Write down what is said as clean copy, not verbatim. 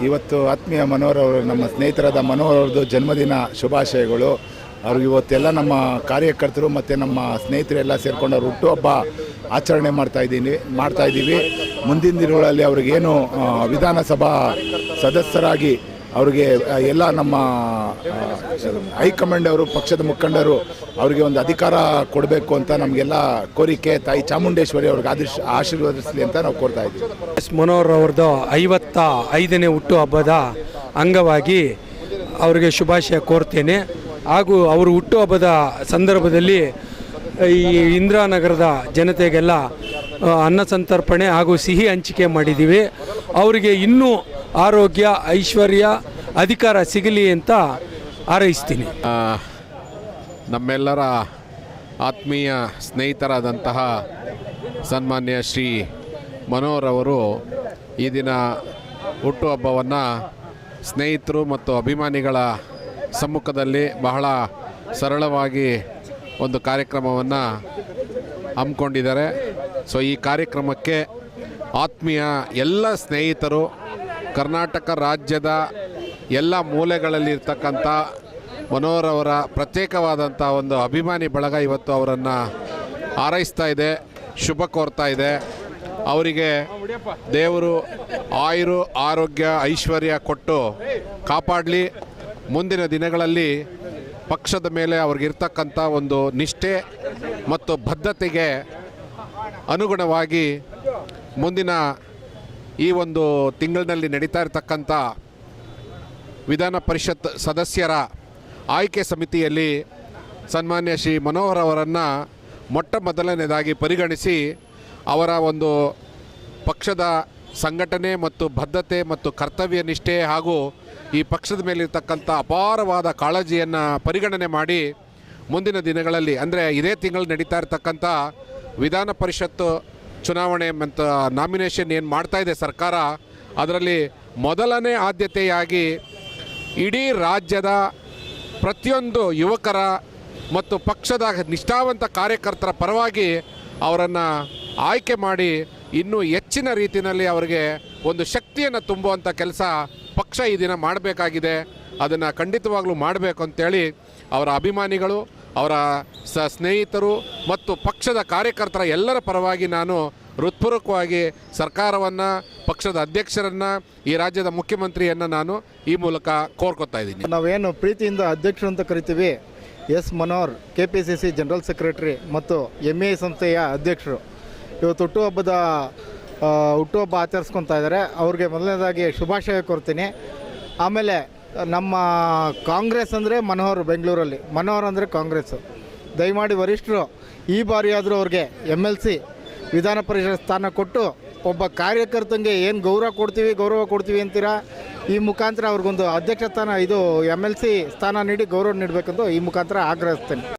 ಇವತ್ತು ಆತ್ಮೀಯ ಮನೋಹರ್ ಅವರು, ನಮ್ಮ ಸ್ನೇಹಿತರಾದ ಮನೋಹರ್ ಅವ್ರದ್ದು ಜನ್ಮದಿನ ಶುಭಾಶಯಗಳು. ಅವ್ರಿಗೆ ಇವತ್ತೆಲ್ಲ ನಮ್ಮ ಕಾರ್ಯಕರ್ತರು ಮತ್ತು ನಮ್ಮ ಸ್ನೇಹಿತರೆಲ್ಲ ಸೇರಿಕೊಂಡು ಅವ್ರು ಹುಟ್ಟುಹಬ್ಬ ಆಚರಣೆ ಮಾಡ್ತಾ ಇದ್ದೀವಿ. ಮುಂದಿನ ದಿನಗಳಲ್ಲಿ ಅವ್ರಿಗೇನು ವಿಧಾನಸಭಾ ಸದಸ್ಯರಾಗಿ ಅವ್ರಿಗೆ ಎಲ್ಲ ನಮ್ಮ ಹೈಕಮಾಂಡ್ ಅವರು, ಪಕ್ಷದ ಮುಖಂಡರು ಅವರಿಗೆ ಒಂದು ಅಧಿಕಾರ ಕೊಡಬೇಕು ಅಂತ ನಮಗೆಲ್ಲ ಕೋರಿಕೆ. ತಾಯಿ ಚಾಮುಂಡೇಶ್ವರಿ ಅವ್ರಿಗೆ ಆಶೀರ್ವದಿಸಲಿ ಅಂತ ನಾವು ಕೋರ್ತಾ ಇದ್ದೀವಿ. ಮನೋಹರ್ ಅವ್ರದ್ದು 55ನೇ ಹುಟ್ಟುಹಬ್ಬದ ಅಂಗವಾಗಿ ಅವರಿಗೆ ಶುಭಾಶಯ ಕೋರ್ತೇನೆ. ಹಾಗೂ ಅವರು ಹುಟ್ಟುಹಬ್ಬದ ಸಂದರ್ಭದಲ್ಲಿ ಈ ಇಂದಿರಾನಗರದ ಜನತೆಗೆಲ್ಲ ಅನ್ನ ಸಂತರ್ಪಣೆ ಹಾಗೂ ಸಿಹಿ ಹಂಚಿಕೆ ಮಾಡಿದ್ದೀವಿ. ಅವರಿಗೆ ಇನ್ನೂ ಆರೋಗ್ಯ, ಐಶ್ವರ್ಯ, ಅಧಿಕಾರ ಸಿಗಲಿ ಅಂತ ಹಾರೈಸ್ತೀನಿ. ನಮ್ಮೆಲ್ಲರ ಆತ್ಮೀಯ ಸ್ನೇಹಿತರಾದಂತಹ ಸನ್ಮಾನ್ಯ ಶ್ರೀ ಮನೋಹರ್ ಅವರು ಈ ದಿನ ಹುಟ್ಟುಹಬ್ಬವನ್ನು ಸ್ನೇಹಿತರು ಮತ್ತು ಅಭಿಮಾನಿಗಳ ಸಮ್ಮುಖದಲ್ಲಿ ಬಹಳ ಸರಳವಾಗಿ ಒಂದು ಕಾರ್ಯಕ್ರಮವನ್ನು ಹಮ್ಮಿಕೊಂಡಿದ್ದಾರೆ. ಸೊ ಈ ಕಾರ್ಯಕ್ರಮಕ್ಕೆ ಆತ್ಮೀಯ ಎಲ್ಲ ಸ್ನೇಹಿತರು, ಕರ್ನಾಟಕ ರಾಜ್ಯದ ಎಲ್ಲ ಮೂಲೆಗಳಲ್ಲಿರ್ತಕ್ಕಂಥ ಮನೋಹರ್ ಅವರ ಪ್ರತ್ಯೇಕವಾದಂಥ ಒಂದು ಅಭಿಮಾನಿ ಬಳಗ ಇವತ್ತು ಅವರನ್ನು ಹಾರೈಸ್ತಾ ಇದೆ, ಶುಭ ಕೋರ್ತಾ ಇದೆ. ಅವರಿಗೆ ದೇವರು ಆಯುರು, ಆರೋಗ್ಯ, ಐಶ್ವರ್ಯ ಕೊಟ್ಟು ಕಾಪಾಡಲಿ. ಮುಂದಿನ ದಿನಗಳಲ್ಲಿ ಪಕ್ಷದ ಮೇಲೆ ಅವ್ರಿಗಿರ್ತಕ್ಕಂಥ ಒಂದು ನಿಷ್ಠೆ ಮತ್ತು ಬದ್ಧತೆಗೆ ಅನುಗುಣವಾಗಿ ಮುಂದಿನ ಈ ಒಂದು ತಿಂಗಳಿನಲ್ಲಿ ನಡೀತಾ ಇರತಕ್ಕಂಥ ವಿಧಾನ ಪರಿಷತ್ ಸದಸ್ಯರ ಆಯ್ಕೆ ಸಮಿತಿಯಲ್ಲಿ ಸನ್ಮಾನ್ಯ ಶ್ರೀ ಮನೋಹರ್ ಅವರನ್ನು ಮೊಟ್ಟ ಮೊದಲನೇದಾಗಿ ಪರಿಗಣಿಸಿ ಅವರ ಒಂದು ಪಕ್ಷದ ಸಂಘಟನೆ ಮತ್ತು ಬದ್ಧತೆ ಮತ್ತು ಕರ್ತವ್ಯ ನಿಷ್ಠೆ ಹಾಗೂ ಈ ಪಕ್ಷದ ಮೇಲಿರ್ತಕ್ಕಂಥ ಅಪಾರವಾದ ಕಾಳಜಿಯನ್ನು ಪರಿಗಣನೆ ಮಾಡಿ ಮುಂದಿನ ದಿನಗಳಲ್ಲಿ, ಅಂದರೆ ಇದೇ ತಿಂಗಳು ನಡೀತಾ ಇರ್ತಕ್ಕಂಥ ವಿಧಾನ ಪರಿಷತ್ತು ಚುನಾವಣೆ ಮತ್ತು ನಾಮಿನೇಷನ್ ಏನು ಮಾಡ್ತಾಯಿದೆ ಸರ್ಕಾರ, ಅದರಲ್ಲಿ ಮೊದಲನೇ ಆದ್ಯತೆಯಾಗಿ ಇಡೀ ರಾಜ್ಯದ ಪ್ರತಿಯೊಂದು ಯುವಕರ ಮತ್ತು ಪಕ್ಷದ ನಿಷ್ಠಾವಂತ ಕಾರ್ಯಕರ್ತರ ಪರವಾಗಿ ಅವರನ್ನು ಆಯ್ಕೆ ಮಾಡಿ ಇನ್ನೂ ಹೆಚ್ಚಿನ ರೀತಿಯಲ್ಲಿ ಅವರಿಗೆ ಒಂದು ಶಕ್ತಿಯನ್ನು ತುಂಬುವಂಥ ಕೆಲಸ ಪಕ್ಷ ಈ ದಿನ ಮಾಡಬೇಕಾಗಿದೆ. ಅದನ್ನು ಖಂಡಿತವಾಗ್ಲೂ ಮಾಡಬೇಕು ಅಂತೇಳಿ ಅವರ ಅಭಿಮಾನಿಗಳು, ಅವರ ಸ್ನೇಹಿತರು ಮತ್ತು ಪಕ್ಷದ ಕಾರ್ಯಕರ್ತರ ಎಲ್ಲರ ಪರವಾಗಿ ನಾನು ಹೃತ್ಪೂರ್ವಕವಾಗಿ ಸರ್ಕಾರವನ್ನು, ಪಕ್ಷದ ಅಧ್ಯಕ್ಷರನ್ನು, ಈ ರಾಜ್ಯದ ಮುಖ್ಯಮಂತ್ರಿಯನ್ನು ನಾನು ಈ ಮೂಲಕ ಕೋರ್ಕೊತಾ ಇದ್ದೀನಿ. ನಾವೇನು ಪ್ರೀತಿಯಿಂದ ಅಧ್ಯಕ್ಷರು ಅಂತ ಕರಿತೀವಿ, S Manohar KPCC general secretary ಮತ್ತು MA ಸಂಸ್ಥೆಯ ಅಧ್ಯಕ್ಷರು ಇವತ್ತು ಹುಟ್ಟುಹಬ್ಬ ಆಚರಿಸ್ಕೊತಾ ಇದ್ದಾರೆ. ಅವ್ರಿಗೆ ಮೊದಲನೇದಾಗಿ ಶುಭಾಶಯ ಕೋರ್ತೀನಿ. ಆಮೇಲೆ ನಮ್ಮ ಕಾಂಗ್ರೆಸ್ ಅಂದರೆ ಮನೋಹರ್, ಬೆಂಗಳೂರಲ್ಲಿ ಮನೋಹರ್ ಅಂದರೆ ಕಾಂಗ್ರೆಸ್ಸು. ದಯಮಾಡಿ ವರಿಷ್ಠರು ಈ ಬಾರಿಯಾದರೂ ಅವ್ರಿಗೆ MLC ವಿಧಾನ ಪರಿಷತ್ ಸ್ಥಾನ ಕೊಟ್ಟು ಒಬ್ಬ ಕಾರ್ಯಕರ್ತಂಗೆ ಏನು ಗೌರವ ಕೊಡ್ತೀವಿ ಅಂತೀರಾ, ಈ ಮುಖಾಂತರ ಅವ್ರಿಗೊಂದು ಅಧ್ಯಕ್ಷ ಸ್ಥಾನ, ಇದು MLC ಸ್ಥಾನ ನೀಡಿ ಗೌರವ ನೀಡಬೇಕೆಂದು ಈ ಮುಖಾಂತರ ಆಗ್ರಹಿಸ್ತೇನೆ.